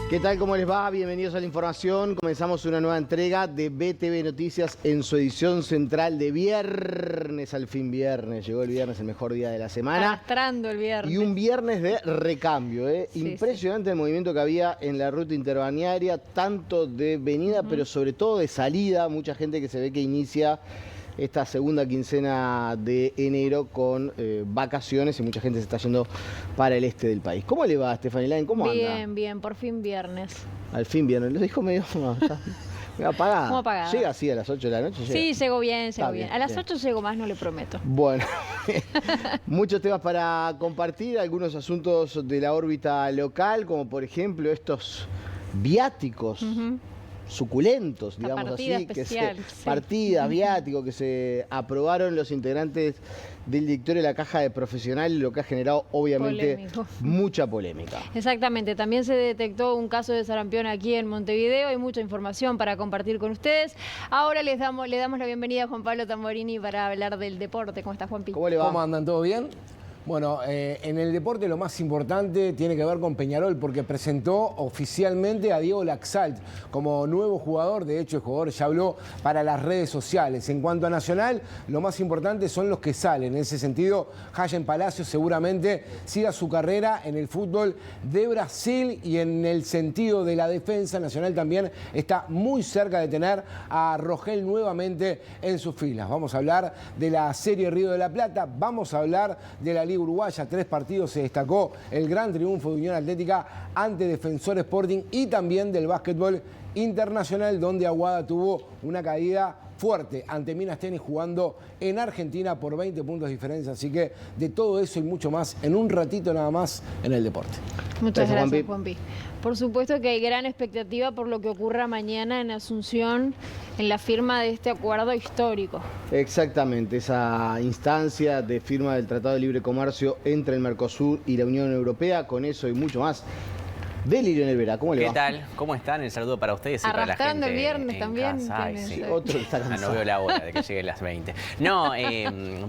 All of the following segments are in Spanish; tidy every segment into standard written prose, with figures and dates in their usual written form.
¿Qué tal? ¿Cómo les va? Bienvenidos a la información. Comenzamos una nueva entrega de BTV Noticias en su edición central de viernes. Al fin viernes. Llegó el viernes, el mejor día de la semana. Arrastrando el viernes. Y un viernes de recambio. Impresionante el movimiento que había en la ruta interbalnearia, tanto de venida, pero sobre todo de salida. Mucha gente que se ve que inicia esta segunda quincena de enero con vacaciones y mucha gente se está yendo para el este del país. ¿Cómo le va, Stephanie Line? ¿Cómo anda? Bien, bien, por fin viernes. Al fin viernes. Lo dijo medio... Me va apagada. ¿Cómo apagada? ¿Llega así a las 8 de la noche? Sí, llego bien, llego bien. A las bien. 8 llego más, no le prometo. Bueno, muchos temas para compartir, algunos asuntos de la órbita local, como por ejemplo estos viáticos suculentos, La digamos partida así, especial, partidas, viáticos que se aprobaron los integrantes del directorio de la Caja de Profesionales, lo que ha generado obviamente Polémico. mucha polémica. Exactamente, también se detectó un caso de sarampión aquí en Montevideo, hay mucha información para compartir con ustedes. Ahora le damos la bienvenida a Juan Pablo Tamborini para hablar del deporte. ¿Cómo está, Juanpi? ¿Cómo le va? ¿Cómo andan? ¿Todo bien? Bueno, en el deporte lo más importante tiene que ver con Peñarol porque presentó oficialmente a Diego Laxalt como nuevo jugador. De hecho, el jugador ya habló para las redes sociales. En cuanto a Nacional, lo más importante son los que salen. En ese sentido, Jayen Palacios seguramente siga su carrera en el fútbol de Brasil y en el sentido de la defensa, Nacional también está muy cerca de tener a Rogel nuevamente en sus filas. Vamos a hablar de la Serie Río de la Plata, vamos a hablar de la Liga Uruguaya. 3 partidos se destacó el gran triunfo de Unión Atlética ante Defensor Sporting y también del básquetbol internacional, donde Aguada tuvo una caída fuerte ante Minas Tenis jugando en Argentina por 20 puntos de diferencia. Así que de todo eso y mucho más en un ratito nada más en el deporte. Muchas gracias, Juanpi. Por supuesto que hay gran expectativa por lo que ocurra mañana en Asunción en la firma de este acuerdo histórico. Exactamente, esa instancia de firma del Tratado de Libre Comercio entre el Mercosur y la Unión Europea, con eso y mucho más. De Lionel Vera, ¿cómo le va? ¿Qué tal? ¿Cómo están? El saludo para ustedes y para la gente Arrastrando el viernes en también. casa. Ay, sí. Otro que está cansado. No veo la hora de que lleguen las 20. No,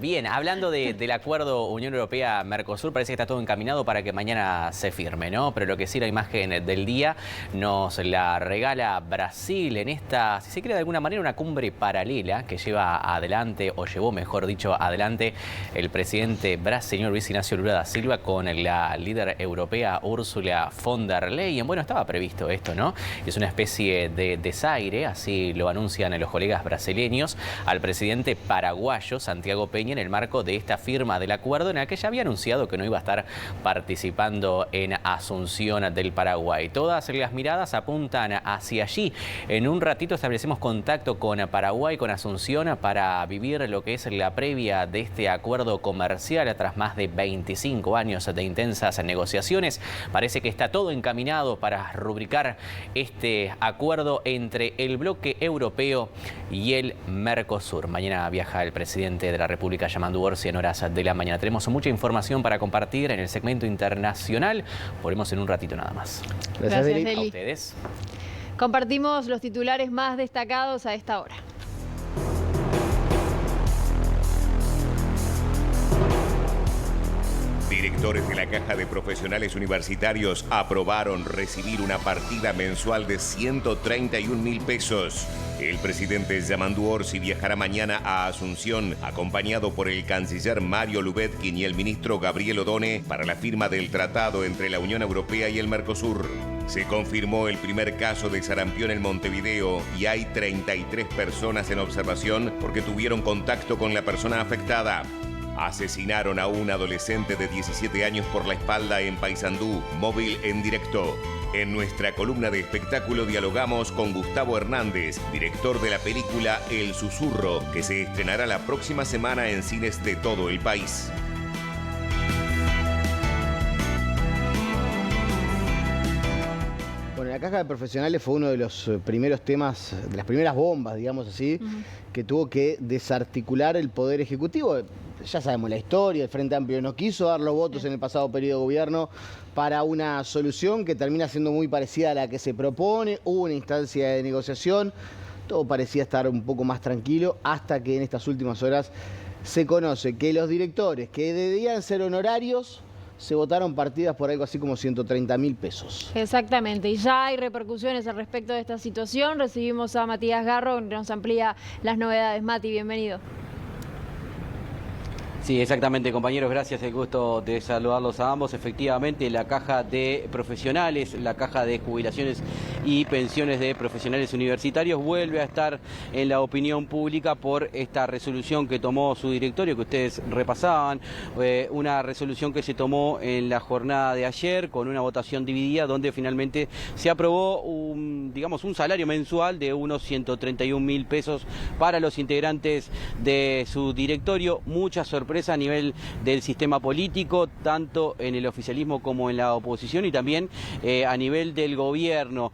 bien, hablando del acuerdo Unión Europea-Mercosur, parece que está todo encaminado para que mañana se firme, ¿no? Pero lo que sí, la imagen del día nos la regala Brasil en esta, si se quiere de alguna manera, una cumbre paralela que lleva adelante, o llevó, mejor dicho, adelante el presidente brasileño Luis Ignacio Lula da Silva con la líder europea Ursula von der Leyen. Bueno, estaba previsto esto, ¿no? Es una especie de desaire, así lo anuncian los colegas brasileños, al presidente paraguayo Santiago Peña en el marco de esta firma del acuerdo en el que ya había anunciado que no iba a estar participando en Asunción del Paraguay. Todas las miradas apuntan hacia allí. En un ratito establecemos contacto con Paraguay, con Asunción, para vivir lo que es la previa de este acuerdo comercial tras más de 25 años de intensas negociaciones. Parece que está todo encaminado para rubricar este acuerdo entre el bloque europeo y el Mercosur. Mañana viaja el presidente de la República, Yamandu Orsi, en horas de la mañana. Tenemos mucha información para compartir en el segmento internacional. Volvemos en un ratito nada más. Gracias, Deli. A ustedes. Compartimos los titulares más destacados a esta hora. Directores de la Caja de Profesionales Universitarios aprobaron recibir una partida mensual de 131.000 pesos. El presidente Yamandu Orsi viajará mañana a Asunción, acompañado por el canciller Mario Lubetkin y el ministro Gabriel Odone, para la firma del tratado entre la Unión Europea y el Mercosur. Se confirmó el primer caso de sarampión en Montevideo y hay 33 personas en observación porque tuvieron contacto con la persona afectada. Asesinaron a un adolescente de 17 años por la espalda en Paysandú, móvil en directo. En nuestra columna de espectáculo dialogamos con Gustavo Hernández, director de la película El Susurro, que se estrenará la próxima semana en cines de todo el país. Bueno, la Caja de Profesionales fue uno de los primeros temas, de las primeras bombas, digamos así, que tuvo que desarticular el Poder Ejecutivo. Ya sabemos la historia, el Frente Amplio no quiso dar los votos en el pasado periodo de gobierno para una solución que termina siendo muy parecida a la que se propone. Hubo una instancia de negociación, todo parecía estar un poco más tranquilo hasta que en estas últimas horas se conoce que los directores que debían ser honorarios se votaron partidas por algo así como 130.000 pesos. Exactamente, y ya hay repercusiones al respecto de esta situación. Recibimos a Matías Garro, que nos amplía las novedades. Mati, bienvenido. Sí, exactamente, compañeros, gracias, el gusto de saludarlos a ambos. Efectivamente, la caja de profesionales, la caja de jubilaciones y pensiones de profesionales universitarios vuelve a estar en la opinión pública por esta resolución que tomó su directorio, que ustedes repasaban, una resolución que se tomó en la jornada de ayer con una votación dividida donde finalmente se aprobó un salario mensual de unos 131.000 pesos para los integrantes de su directorio. Mucha sorpresa a nivel del sistema político, tanto en el oficialismo como en la oposición y también a nivel del gobierno.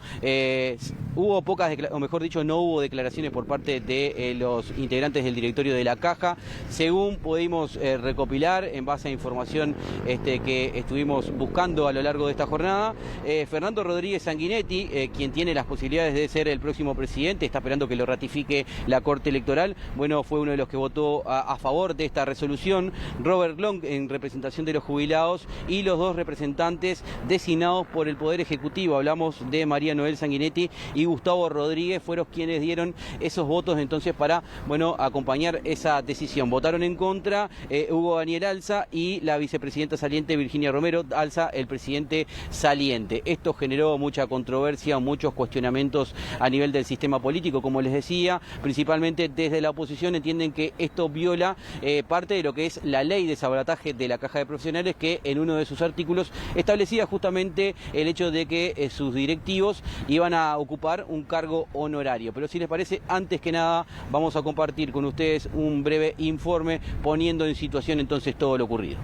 Hubo pocas, o mejor dicho, no hubo declaraciones por parte de los integrantes del directorio de la Caja. Según pudimos recopilar en base a información que estuvimos buscando a lo largo de esta jornada, Fernando Rodríguez Sanguinetti, quien tiene las posibilidades de ser el próximo presidente, está esperando que lo ratifique la Corte Electoral, bueno, fue uno de los que votó a favor de esta resolución. Robert Long en representación de los jubilados y los dos representantes designados por el Poder Ejecutivo. Hablamos de María Noel Sanguinetti y Gustavo Rodríguez, fueron quienes dieron esos votos entonces para, bueno, acompañar esa decisión. Votaron en contra Hugo Daniel Alza y la vicepresidenta saliente Virginia Romero. Alza, el presidente saliente. Esto generó mucha controversia, muchos cuestionamientos a nivel del sistema político, como les decía, principalmente desde la oposición entienden que esto viola parte de lo que es la ley de sabotaje de la Caja de Profesionales, que en uno de sus artículos establecía justamente el hecho de que sus directivos iban a ocupar un cargo honorario. Pero si les parece, antes que nada vamos a compartir con ustedes un breve informe poniendo en situación entonces todo lo ocurrido.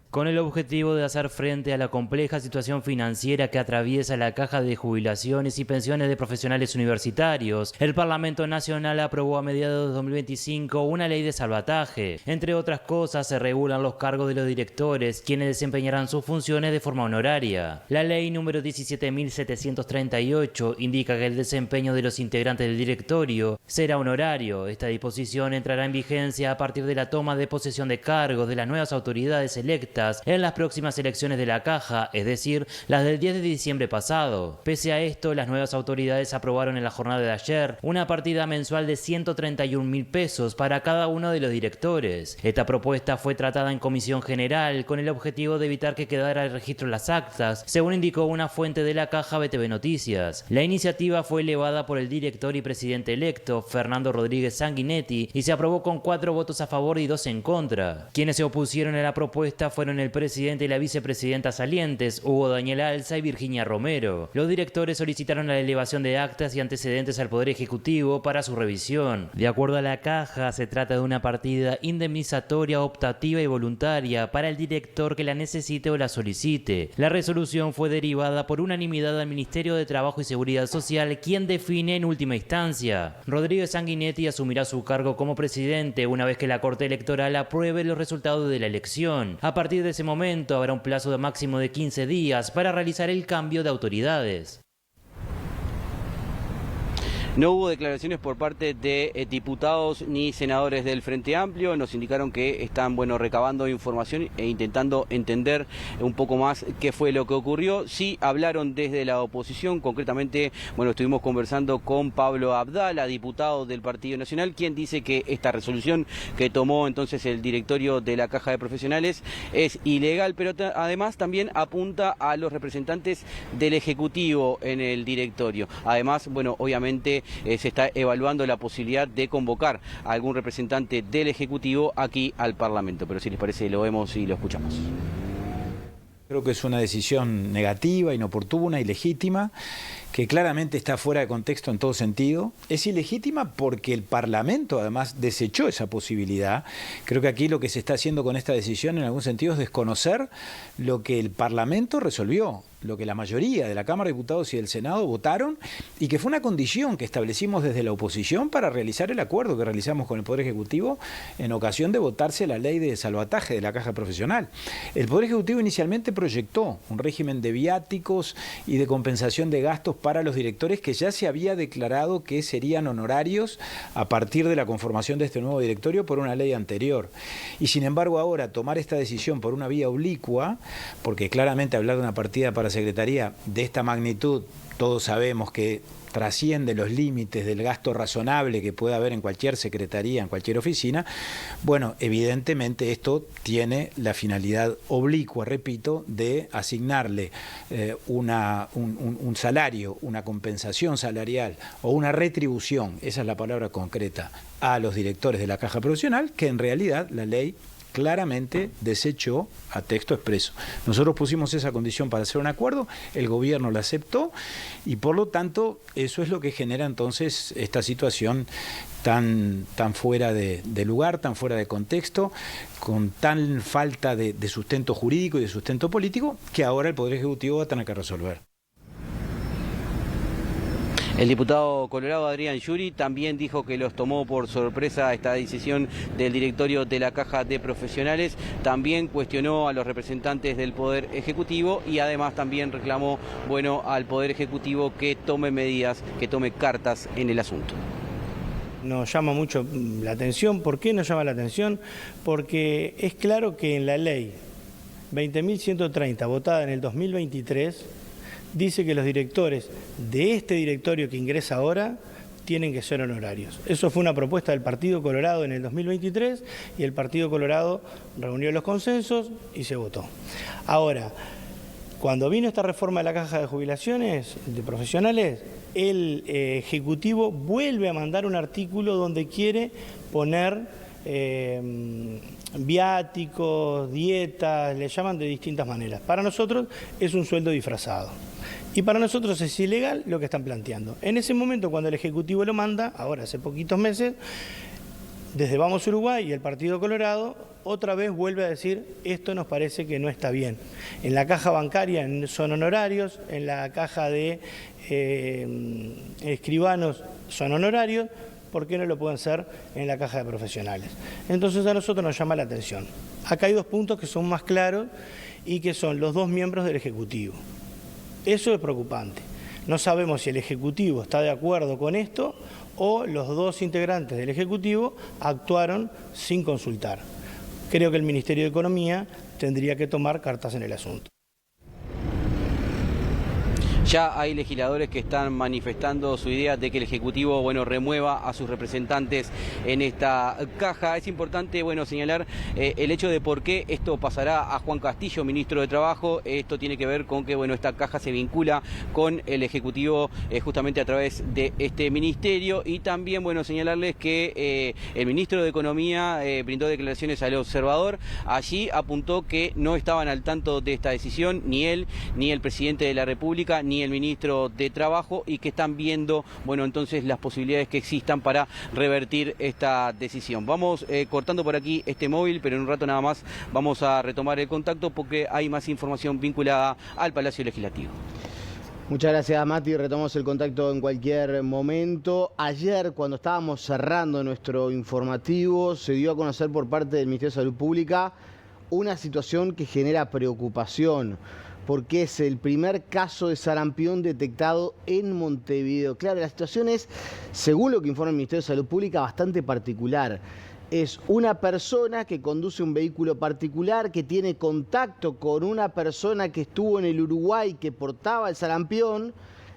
Con el objetivo de hacer frente a la compleja situación financiera que atraviesa la Caja de Jubilaciones y Pensiones de Profesionales Universitarios, el Parlamento Nacional aprobó a mediados de 2025 una ley de salvataje. Entre otras cosas, se regulan los cargos de los directores, quienes desempeñarán sus funciones de forma honoraria. La ley número 17.738 indica que el desempeño de los integrantes del directorio será honorario. Esta disposición entrará en vigencia a partir de la toma de posesión de cargos de las nuevas autoridades electas en las próximas elecciones de la Caja, es decir, las del 10 de diciembre pasado. Pese a esto, las nuevas autoridades aprobaron en la jornada de ayer una partida mensual de 131.000 pesos para cada uno de los directores. Esta propuesta fue tratada en comisión general con el objetivo de evitar que quedara el registro en las actas, según indicó una fuente de la Caja BTV Noticias. La iniciativa fue elevada por el director y presidente electo, Fernando Rodríguez Sanguinetti, y se aprobó con 4 votos a favor y 2 en contra. Quienes se opusieron a la propuesta fueron el presidente y la vicepresidenta salientes, Hugo Daniel Alza y Virginia Romero. Los directores solicitaron la elevación de actas y antecedentes al Poder Ejecutivo para su revisión. De acuerdo a la Caja, se trata de una partida indemnizatoria, optativa y voluntaria para el director que la necesite o la solicite. La resolución fue derivada por unanimidad al Ministerio de Trabajo y Seguridad Social, quien define en última instancia. Rodríguez Sanguinetti asumirá su cargo como presidente una vez que la Corte Electoral apruebe los resultados de la elección. A partir de ese momento habrá un plazo de máximo de 15 días para realizar el cambio de autoridades. No hubo declaraciones por parte de diputados ni senadores del Frente Amplio. Nos indicaron que están recabando información e intentando entender un poco más qué fue lo que ocurrió. Sí hablaron desde la oposición, concretamente, estuvimos conversando con Pablo Abdala, diputado del Partido Nacional, quien dice que esta resolución que tomó entonces el directorio de la Caja de Profesionales es ilegal, pero además también apunta a los representantes del Ejecutivo en el directorio. Además, obviamente se está evaluando la posibilidad de convocar a algún representante del Ejecutivo aquí al Parlamento. Pero si les parece, lo vemos y lo escuchamos. Creo que es una decisión negativa, inoportuna, ilegítima, que claramente está fuera de contexto en todo sentido. Es ilegítima porque el Parlamento además desechó esa posibilidad. Creo que aquí lo que se está haciendo con esta decisión en algún sentido es desconocer lo que el Parlamento resolvió, lo que la mayoría de la Cámara de Diputados y del Senado votaron y que fue una condición que establecimos desde la oposición para realizar el acuerdo que realizamos con el Poder Ejecutivo en ocasión de votarse la ley de salvataje de la Caja Profesional. El Poder Ejecutivo inicialmente proyectó un régimen de viáticos y de compensación de gastos para los directores que ya se había declarado que serían honorarios a partir de la conformación de este nuevo directorio por una ley anterior. Y sin embargo ahora tomar esta decisión por una vía oblicua, porque claramente hablar de una partida para secretaría de esta magnitud, todos sabemos que trasciende los límites del gasto razonable que pueda haber en cualquier secretaría, en cualquier oficina, bueno, evidentemente esto tiene la finalidad oblicua, repito, de asignarle un salario, una compensación salarial o una retribución, esa es la palabra concreta, a los directores de la Caja Profesional, que en realidad la ley claramente desechó a texto expreso. Nosotros pusimos esa condición para hacer un acuerdo, el gobierno la aceptó y por lo tanto eso es lo que genera entonces esta situación tan fuera de lugar, tan fuera de contexto, con tan falta de sustento jurídico y de sustento político que ahora el Poder Ejecutivo va a tener que resolver. El diputado colorado Adrián Yuri también dijo que los tomó por sorpresa esta decisión del directorio de la Caja de Profesionales. También cuestionó a los representantes del Poder Ejecutivo y además también reclamó, bueno, al Poder Ejecutivo que tome medidas, que tome cartas en el asunto. Nos llama mucho la atención. ¿Por qué nos llama la atención? Porque es claro que en la ley 20.130, votada en el 2023, dice que los directores de este directorio que ingresa ahora tienen que ser honorarios. Eso fue una propuesta del Partido Colorado en el 2023 y el Partido Colorado reunió los consensos y se votó. Ahora, cuando vino esta reforma de la Caja de Jubilaciones de Profesionales, el Ejecutivo vuelve a mandar un artículo donde quiere poner viáticos, dietas, le llaman de distintas maneras. Para nosotros es un sueldo disfrazado. Y para nosotros es ilegal lo que están planteando. En ese momento, cuando el Ejecutivo lo manda, ahora hace poquitos meses, desde Vamos Uruguay y el Partido Colorado, otra vez vuelve a decir, esto nos parece que no está bien. En la caja bancaria son honorarios, en la caja de escribanos son honorarios, ¿por qué no lo pueden ser en la Caja de Profesionales? Entonces a nosotros nos llama la atención. Acá hay dos puntos que son más claros y que son los dos miembros del Ejecutivo. Eso es preocupante. No sabemos si el Ejecutivo está de acuerdo con esto o los dos integrantes del Ejecutivo actuaron sin consultar. Creo que el Ministerio de Economía tendría que tomar cartas en el asunto. Ya hay legisladores que están manifestando su idea de que el Ejecutivo, bueno, remueva a sus representantes en esta caja. Es importante, bueno, señalar el hecho de por qué esto pasará a Juan Castillo, ministro de Trabajo. Esto tiene que ver con que, bueno, esta caja se vincula con el Ejecutivo justamente a través de este ministerio. Y también, bueno, señalarles que el ministro de Economía brindó declaraciones al Observador. Allí apuntó que no estaban al tanto de esta decisión, ni él, ni el presidente de la República, ni el ministro de Trabajo, y que están viendo, bueno, entonces las posibilidades que existan para revertir esta decisión. Vamos cortando por aquí este móvil, pero en un rato nada más vamos a retomar el contacto porque hay más información vinculada al Palacio Legislativo. Muchas gracias, Mati. Retomamos el contacto en cualquier momento. Ayer, cuando estábamos cerrando nuestro informativo, se dio a conocer por parte del Ministerio de Salud Pública una situación que genera preocupación, porque es el primer caso de sarampión detectado en Montevideo. Claro, la situación es, según lo que informa el Ministerio de Salud Pública, bastante particular. Es una persona que conduce un vehículo particular, que tiene contacto con una persona que estuvo en el Uruguay, que portaba el sarampión,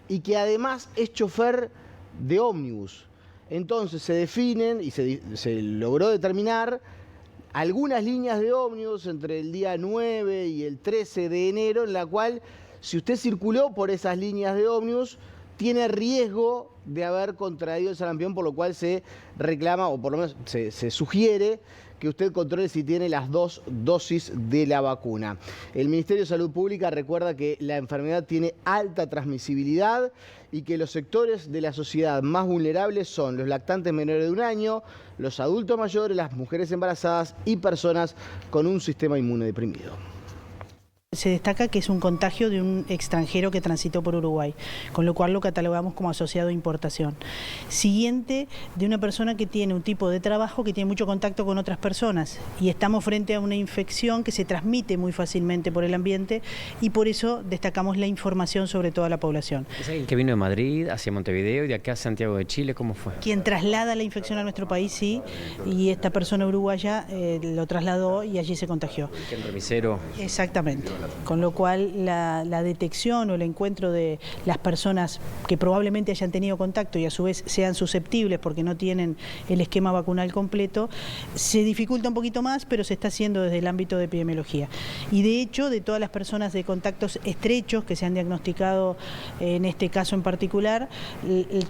y que además es chofer de ómnibus. Entonces se definen y se logró determinar algunas líneas de ómnibus entre el día 9 y el 13 de enero, en la cual, si usted circuló por esas líneas de ómnibus, tiene riesgo de haber contraído el sarampión, por lo cual se reclama, o por lo menos se sugiere, que usted controle si tiene las 2 dosis de la vacuna. El Ministerio de Salud Pública recuerda que la enfermedad tiene alta transmisibilidad y que los sectores de la sociedad más vulnerables son los lactantes menores de 1 año, los adultos mayores, las mujeres embarazadas y personas con un sistema inmune deprimido. Se destaca que es un contagio de un extranjero que transitó por Uruguay, con lo cual lo catalogamos como asociado a importación. Siguiente, de una persona que tiene un tipo de trabajo que tiene mucho contacto con otras personas y estamos frente a una infección que se transmite muy fácilmente por el ambiente y por eso destacamos la información sobre toda la población. ¿Es alguien que vino de Madrid hacia Montevideo y de acá a Santiago de Chile? ¿Cómo fue? Quien traslada la infección a nuestro país, sí, y esta persona uruguaya lo trasladó y allí se contagió. ¿El remisero? Exactamente. Con lo cual la detección o el encuentro de las personas que probablemente hayan tenido contacto y a su vez sean susceptibles porque no tienen el esquema vacunal completo, se dificulta un poquito más, pero se está haciendo desde el ámbito de epidemiología. Y de hecho, de todas las personas de contactos estrechos que se han diagnosticado en este caso en particular,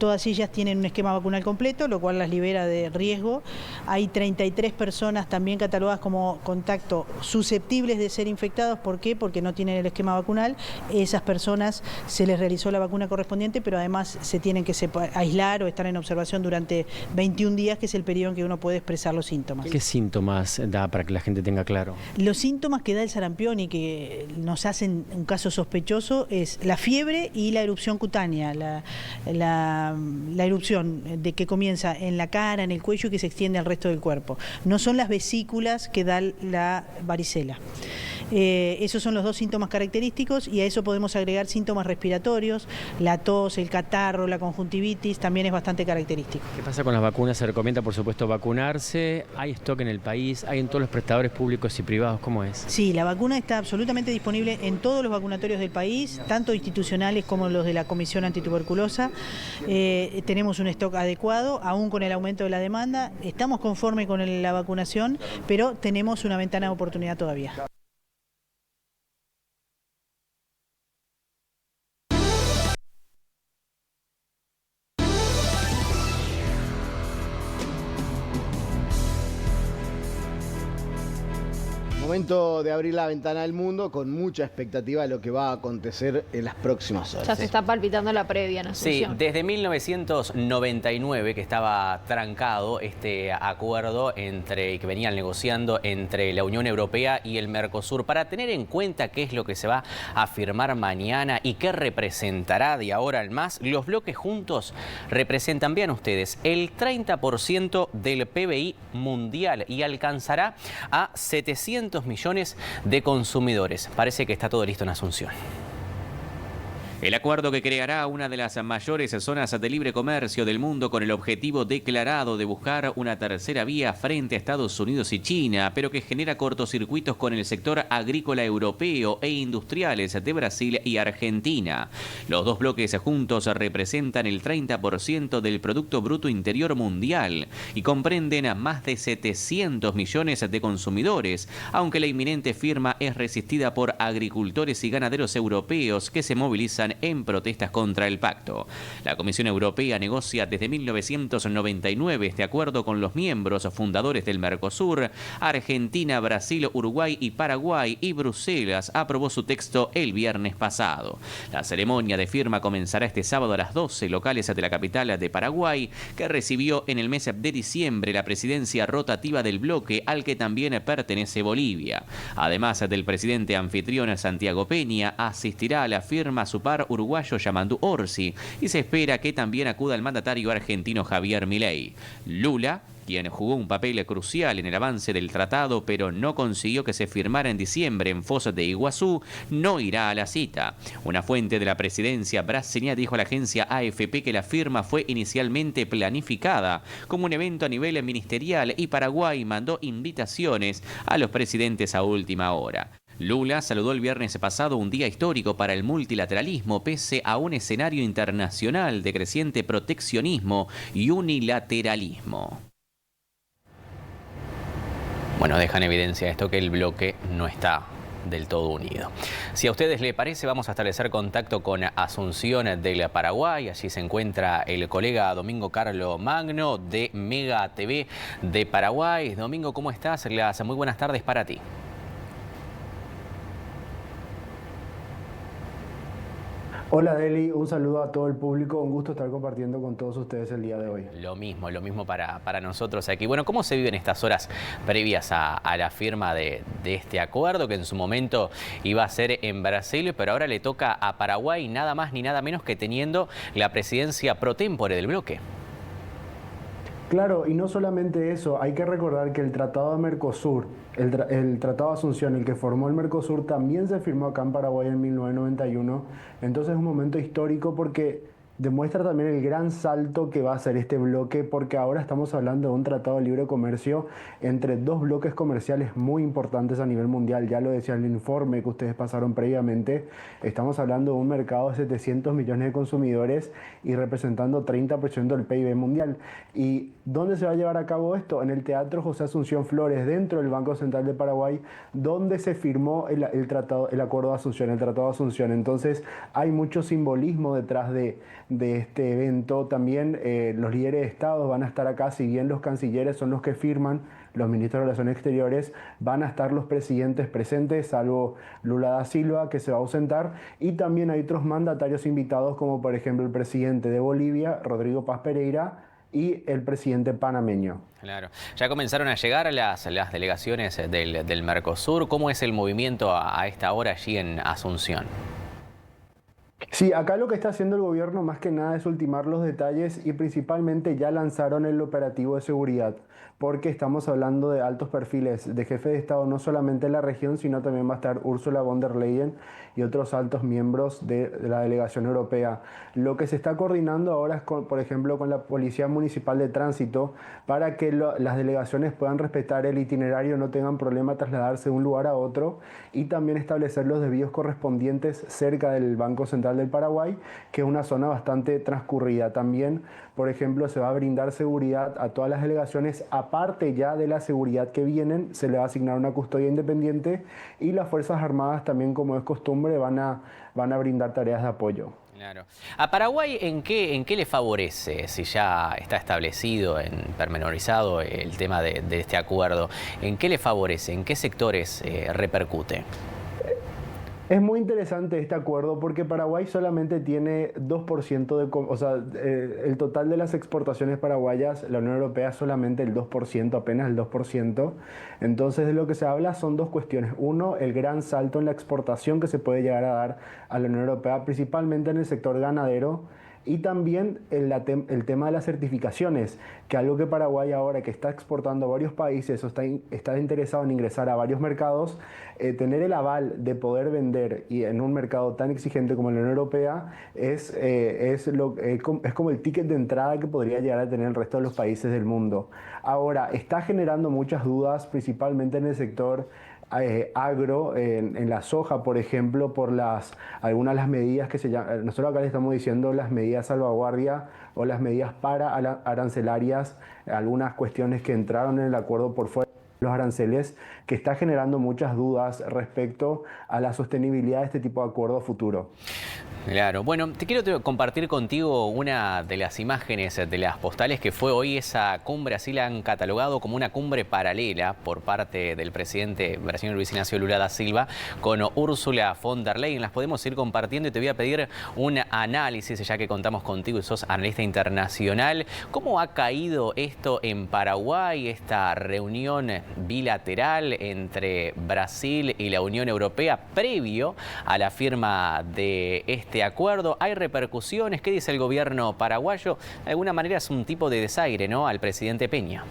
todas ellas tienen un esquema vacunal completo, lo cual las libera de riesgo. Hay 33 personas también catalogadas como contacto susceptibles de ser infectados. ¿Por qué? Porque no tienen el esquema vacunal. Esas personas se les realizó la vacuna correspondiente, pero además se tienen que aislar o estar en observación durante 21 días, que es el periodo en que uno puede expresar los síntomas. ¿Qué síntomas da para que la gente tenga claro? Los síntomas que da el sarampión y que nos hacen un caso sospechoso es la fiebre y la erupción cutánea, la erupción de que comienza en la cara, en el cuello y que se extiende al resto del cuerpo. No son las vesículas que da la varicela. Esos son los dos síntomas característicos y a eso podemos agregar síntomas respiratorios, la tos, el catarro, la conjuntivitis, también es bastante característico. ¿Qué pasa con las vacunas? Se recomienda, por supuesto, vacunarse. ¿Hay stock en el país? ¿Hay en todos los prestadores públicos y privados? ¿Cómo es? Sí, la vacuna está absolutamente disponible en todos los vacunatorios del país, tanto institucionales como los de la Comisión Antituberculosa. Tenemos un stock adecuado, aún con el aumento de la demanda. Estamos conformes con la vacunación, pero tenemos una ventana de oportunidad todavía. Momento de abrir la ventana al mundo con mucha expectativa de lo que va a acontecer en las próximas horas. Ya se está palpitando la previa en Asunción. Sí, desde 1999 que estaba trancado este acuerdo que venían negociando entre la Unión Europea y el Mercosur. Para tener en cuenta qué es lo que se va a firmar mañana y qué representará de ahora en más, los bloques juntos representan, vean ustedes, el 30% del PBI mundial y alcanzará a 700 millones de consumidores. Parece que está todo listo en Asunción. El acuerdo que creará una de las mayores zonas de libre comercio del mundo con el objetivo declarado de buscar una tercera vía frente a Estados Unidos y China, pero que genera cortocircuitos con el sector agrícola europeo e industriales de Brasil y Argentina. Los dos bloques juntos representan el 30% del Producto Bruto Interior Mundial y comprenden a más de 700 millones de consumidores, aunque la inminente firma es resistida por agricultores y ganaderos europeos que se movilizan en protestas contra el pacto. La Comisión Europea negocia desde 1999 este acuerdo con los miembros fundadores del Mercosur, Argentina, Brasil, Uruguay y Paraguay, y Bruselas aprobó su texto el viernes pasado. La ceremonia de firma comenzará este sábado a las 12 locales de la capital de Paraguay, que recibió en el mes de diciembre la presidencia rotativa del bloque al que también pertenece Bolivia. Además del presidente anfitrión Santiago Peña, asistirá a la firma su par uruguayo Yamandu Orsi y se espera que también acuda el mandatario argentino Javier Milei. Lula, quien jugó un papel crucial en el avance del tratado pero no consiguió que se firmara en diciembre en Foz de Iguazú, no irá a la cita. Una fuente de la presidencia brasileña dijo a la agencia AFP que la firma fue inicialmente planificada como un evento a nivel ministerial y Paraguay mandó invitaciones a los presidentes a última hora. Lula saludó el viernes pasado un día histórico para el multilateralismo pese a un escenario internacional de creciente proteccionismo y unilateralismo. Bueno, deja en evidencia esto que el bloque no está del todo unido. Si a ustedes les parece, vamos a establecer contacto con Asunción del Paraguay. Allí se encuentra el colega Domingo Carlo Magno de Mega TV de Paraguay. Domingo, ¿cómo estás? Muy buenas tardes para ti. Hola Deli, un saludo a todo el público, un gusto estar compartiendo con todos ustedes el día de hoy. Lo mismo para nosotros aquí. Bueno, ¿cómo se viven estas horas previas a la firma de este acuerdo que en su momento iba a ser en Brasil, pero ahora le toca a Paraguay nada más ni nada menos que teniendo la presidencia pro tempore del bloque? Claro, y no solamente eso, hay que recordar que el Tratado de Mercosur, el Tratado de Asunción, el que formó el Mercosur, también se firmó acá en Paraguay en 1991. Entonces es un momento histórico porque demuestra también el gran salto que va a hacer este bloque, porque ahora estamos hablando de un tratado de libre comercio entre dos bloques comerciales muy importantes a nivel mundial. Ya lo decía el informe que ustedes pasaron previamente. Estamos hablando de un mercado de 700 millones de consumidores y representando 30% del PIB mundial. ¿Y dónde se va a llevar a cabo esto? En el Teatro José Asunción Flores, dentro del Banco Central de Paraguay, donde se firmó el acuerdo de Asunción, el Tratado de Asunción. Entonces hay mucho simbolismo detrás de este evento. También los líderes de Estado van a estar acá, si bien los cancilleres son los que firman, los ministros de Relaciones Exteriores, van a estar los presidentes presentes, salvo Lula da Silva, que se va a ausentar, y también hay otros mandatarios invitados, como por ejemplo el presidente de Bolivia, Rodrigo Paz Pereira, y el presidente panameño. Claro. Ya comenzaron a llegar las delegaciones del Mercosur. ¿Cómo es el movimiento a esta hora allí en Asunción? Sí, acá lo que está haciendo el gobierno más que nada es ultimar los detalles y principalmente ya lanzaron el operativo de seguridad, porque estamos hablando de altos perfiles de jefe de Estado, no solamente en la región, sino también va a estar Ursula von der Leyen y otros altos miembros de la delegación europea. Lo que se está coordinando ahora es, por ejemplo, con la Policía Municipal de Tránsito, para que las delegaciones puedan respetar el itinerario, no tengan problema trasladarse de un lugar a otro, y también establecer los desvíos correspondientes cerca del Banco Central del Paraguay, que es una zona bastante transcurrida. También, por ejemplo, se va a brindar seguridad a todas las delegaciones. Aparte ya de la seguridad que vienen, se le va a asignar una custodia independiente, y las Fuerzas Armadas también, como es costumbre, van a brindar tareas de apoyo. Claro. ¿A Paraguay en qué le favorece, si ya está establecido, pormenorizado el tema de este acuerdo? ¿En qué le favorece? ¿En qué sectores repercute? Es muy interesante este acuerdo porque Paraguay solamente tiene 2% el total de las exportaciones paraguayas, la Unión Europea solamente el 2%, apenas el 2%. Entonces de lo que se habla son dos cuestiones. Uno, el gran salto en la exportación que se puede llegar a dar a la Unión Europea, principalmente en el sector ganadero. Y también el tema de las certificaciones, que algo que Paraguay ahora que está exportando a varios países o está interesado en ingresar a varios mercados, tener el aval de poder vender y en un mercado tan exigente como la Unión Europea es como el ticket de entrada que podría llegar a tener el resto de los países del mundo. Ahora, está generando muchas dudas, principalmente en el sector agro, en la soja, por ejemplo, por algunas de las medidas que se llaman, nosotros acá le estamos diciendo las medidas salvaguardia o las medidas para arancelarias, algunas cuestiones que entraron en el acuerdo por fuera de los aranceles, que está generando muchas dudas respecto a la sostenibilidad de este tipo de acuerdo futuro. Claro, bueno, te quiero compartir contigo una de las imágenes de las postales que fue hoy esa cumbre, así la han catalogado como una cumbre paralela por parte del presidente brasileño Luis Ignacio Lula da Silva con Ursula von der Leyen. Las podemos ir compartiendo y te voy a pedir un análisis, ya que contamos contigo y sos analista internacional. ¿Cómo ha caído esto en Paraguay, esta reunión bilateral entre Brasil y la Unión Europea previo a la firma de este acuerdo? ¿Hay repercusiones? ¿Qué dice el gobierno paraguayo? De alguna manera es un tipo de desaire, ¿no?, al presidente Peña.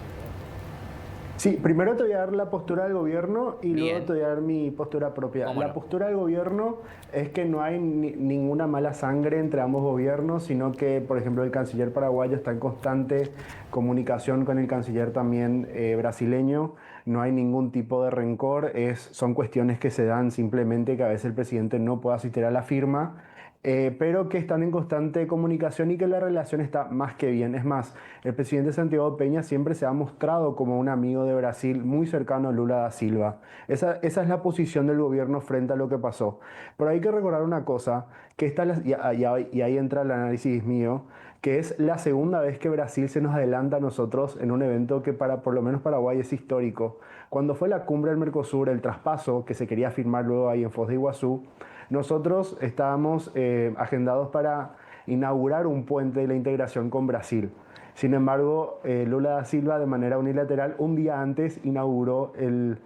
Sí, primero te voy a dar la postura del gobierno y luego te voy a dar mi postura propia. La postura del gobierno es que no hay ninguna mala sangre entre ambos gobiernos, sino que, por ejemplo, el canciller paraguayo está en constante comunicación con el canciller también brasileño. No hay ningún tipo de rencor, son cuestiones que se dan simplemente que a veces el presidente no puede asistir a la firma. Pero que están en constante comunicación y que la relación está más que bien. Es más, el presidente Santiago Peña siempre se ha mostrado como un amigo de Brasil muy cercano a Lula da Silva. Esa es la posición del gobierno frente a lo que pasó. Pero hay que recordar una cosa, que y ahí entra el análisis mío, que es la segunda vez que Brasil se nos adelanta a nosotros en un evento que por lo menos Paraguay es histórico. Cuando fue la cumbre del Mercosur, el traspaso que se quería firmar luego ahí en Foz de Iguazú, Nosotros estábamos agendados para inaugurar un puente de la integración con Brasil. Sin embargo, Lula da Silva de manera unilateral un día antes inauguró el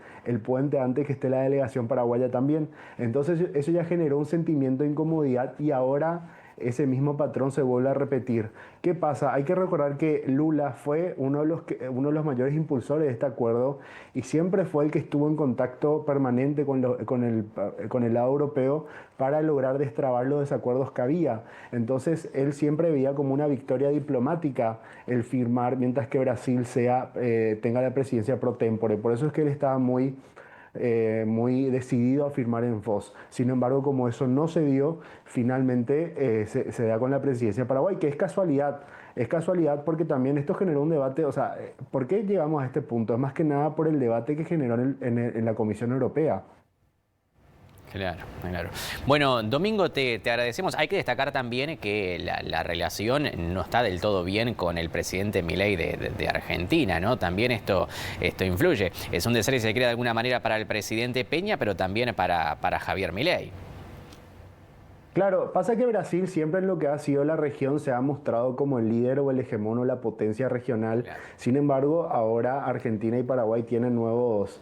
puente antes que esté la delegación paraguaya también. Entonces eso ya generó un sentimiento de incomodidad y ahora ese mismo patrón se vuelve a repetir. ¿Qué pasa? Hay que recordar que Lula fue uno de los mayores impulsores de este acuerdo y siempre fue el que estuvo en contacto permanente con el lado europeo para lograr destrabar los desacuerdos que había. Entonces él siempre veía como una victoria diplomática el firmar mientras que Brasil tenga la presidencia pro tempore. Por eso es que él estaba muy decidido a firmar en Foz. Sin embargo, como eso no se dio, finalmente se da con la presidencia de Paraguay, que es casualidad. Es casualidad porque también esto generó un debate. O sea, ¿por qué llegamos a este punto? Es más que nada por el debate que generó en la Comisión Europea. Claro, claro. Bueno, Domingo, te agradecemos. Hay que destacar también que la relación no está del todo bien con el presidente Milei de Argentina, ¿no? También esto influye. Es un desastre, si se quiere, de alguna manera para el presidente Peña, pero también para Javier Milei. Claro, pasa que Brasil siempre en lo que ha sido la región se ha mostrado como el líder o el hegemón o la potencia regional. Claro. Sin embargo, ahora Argentina y Paraguay tienen nuevos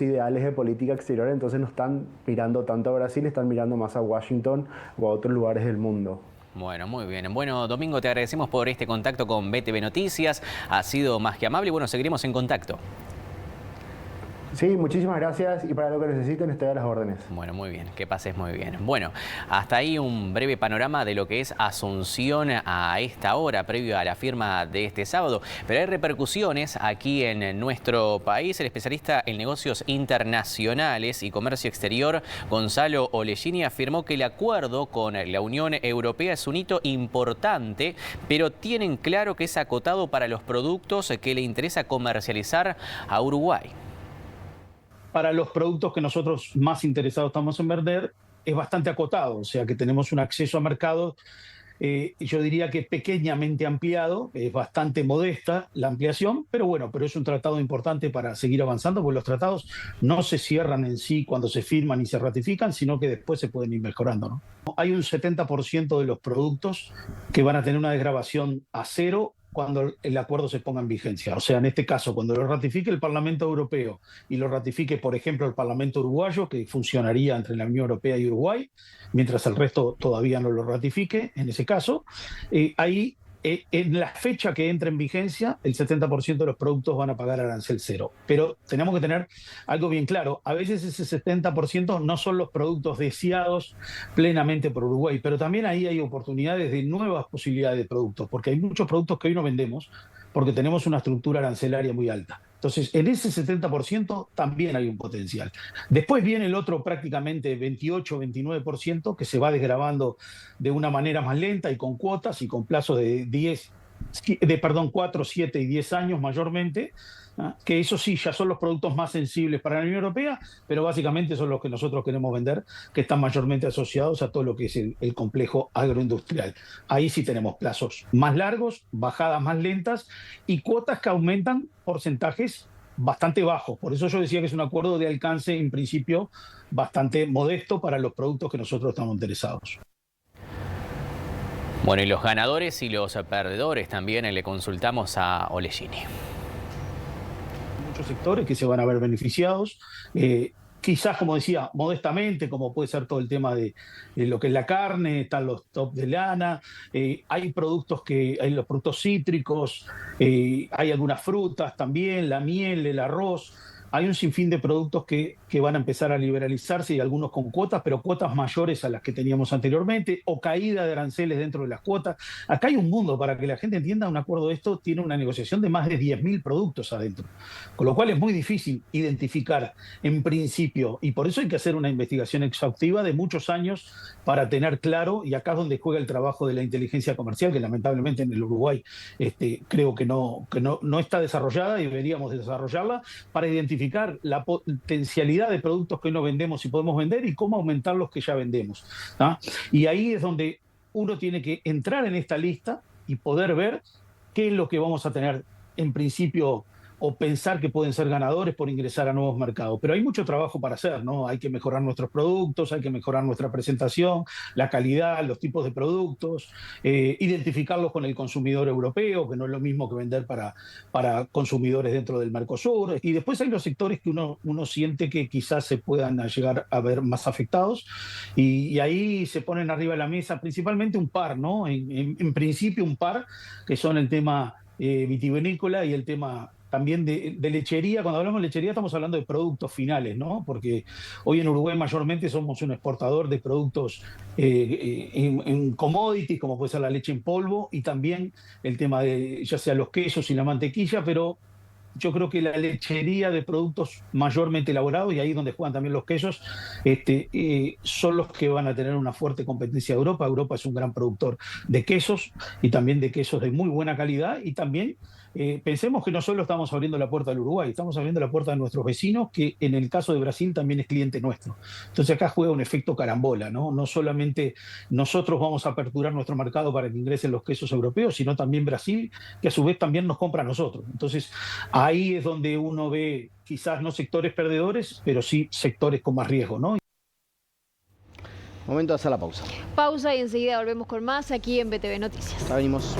ideales de política exterior, entonces no están mirando tanto a Brasil, están mirando más a Washington o a otros lugares del mundo. Bueno, muy bien. Bueno, Domingo, te agradecemos por este contacto con BTV Noticias. Ha sido más que amable y bueno, seguiremos en contacto. Sí, muchísimas gracias y para lo que necesiten estoy a las órdenes. Bueno, muy bien, que pases muy bien. Bueno, hasta ahí un breve panorama de lo que es Asunción a esta hora, previo a la firma de este sábado. Pero hay repercusiones aquí en nuestro país. El especialista en negocios internacionales y comercio exterior, Gonzalo Ollesini, afirmó que el acuerdo con la Unión Europea es un hito importante, pero tienen claro que es acotado para los productos que le interesa comercializar a Uruguay. Para los productos que nosotros más interesados estamos en vender, es bastante acotado, o sea que tenemos un acceso a mercados, yo diría que pequeñamente ampliado, es bastante modesta la ampliación, pero es un tratado importante para seguir avanzando, porque los tratados no se cierran en sí cuando se firman y se ratifican, sino que después se pueden ir mejorando, ¿no? Hay un 70% de los productos que van a tener una desgravación a cero cuando el acuerdo se ponga en vigencia. O sea, en este caso, cuando lo ratifique el Parlamento Europeo y lo ratifique, por ejemplo, el Parlamento Uruguayo, que funcionaría entre la Unión Europea y Uruguay, mientras el resto todavía no lo ratifique, en ese caso, ahí en la fecha que entre en vigencia, el 70% de los productos van a pagar arancel cero. Pero tenemos que tener algo bien claro. A veces ese 70% no son los productos deseados plenamente por Uruguay, pero también ahí hay oportunidades de nuevas posibilidades de productos, porque hay muchos productos que hoy no vendemos porque tenemos una estructura arancelaria muy alta. Entonces, en ese 70% también hay un potencial. Después viene el otro prácticamente 28-29% que se va desgravando de una manera más lenta y con cuotas y con plazos de 4, 7 y 10 años mayormente, que eso sí, ya son los productos más sensibles para la Unión Europea, pero básicamente son los que nosotros queremos vender, que están mayormente asociados a todo lo que es el complejo agroindustrial. Ahí sí tenemos plazos más largos, bajadas más lentas y cuotas que aumentan porcentajes bastante bajos. Por eso yo decía que es un acuerdo de alcance, en principio, bastante modesto para los productos que nosotros estamos interesados. Bueno, y los ganadores y los perdedores también le consultamos a Ollesini. Muchos sectores que se van a ver beneficiados, quizás, como decía, modestamente, como puede ser todo el tema de lo que es la carne, están los top de lana, hay los productos cítricos, hay algunas frutas también, la miel, el arroz. Hay un sinfín de productos que van a empezar a liberalizarse y algunos con cuotas, pero cuotas mayores a las que teníamos anteriormente, o caída de aranceles dentro de las cuotas. Acá hay un mundo, para que la gente entienda, un acuerdo de esto tiene una negociación de más de 10.000 productos adentro, con lo cual es muy difícil identificar en principio, y por eso hay que hacer una investigación exhaustiva de muchos años para tener claro, y acá es donde juega el trabajo de la inteligencia comercial, que lamentablemente en el Uruguay creo que no está desarrollada y deberíamos desarrollarla para identificar la potencialidad de productos que hoy no vendemos y podemos vender y cómo aumentar los que ya vendemos, ¿tá? Y ahí es donde uno tiene que entrar en esta lista y poder ver qué es lo que vamos a tener en principio o pensar que pueden ser ganadores por ingresar a nuevos mercados. Pero hay mucho trabajo para hacer, ¿no? Hay que mejorar nuestros productos, hay que mejorar nuestra presentación, la calidad, los tipos de productos, identificarlos con el consumidor europeo, que no es lo mismo que vender para consumidores dentro del Mercosur. Y después hay los sectores que uno siente que quizás se puedan llegar a ver más afectados, y ahí se ponen arriba de la mesa principalmente un par, ¿no? En principio un par, que son el tema vitivinícola y el tema también de lechería. Cuando hablamos de lechería estamos hablando de productos finales, ¿no? Porque hoy en Uruguay mayormente somos un exportador de productos en commodities, como puede ser la leche en polvo, y también el tema de ya sea los quesos y la mantequilla, pero yo creo que la lechería de productos mayormente elaborados, y ahí es donde juegan también los quesos, son los que van a tener una fuerte competencia de Europa. Europa es un gran productor de quesos, y también de quesos de muy buena calidad, y también pensemos que no solo estamos abriendo la puerta al Uruguay, estamos abriendo la puerta a nuestros vecinos, que en el caso de Brasil también es cliente nuestro. Entonces acá juega un efecto carambola, ¿no? No solamente nosotros vamos a aperturar nuestro mercado para que ingresen los quesos europeos, sino también Brasil, que a su vez también nos compra a nosotros. Entonces ahí es donde uno ve quizás no sectores perdedores, pero sí sectores con más riesgo, ¿no? Momento de hacer la pausa. Pausa y enseguida volvemos con más aquí en BTV Noticias. Ya venimos.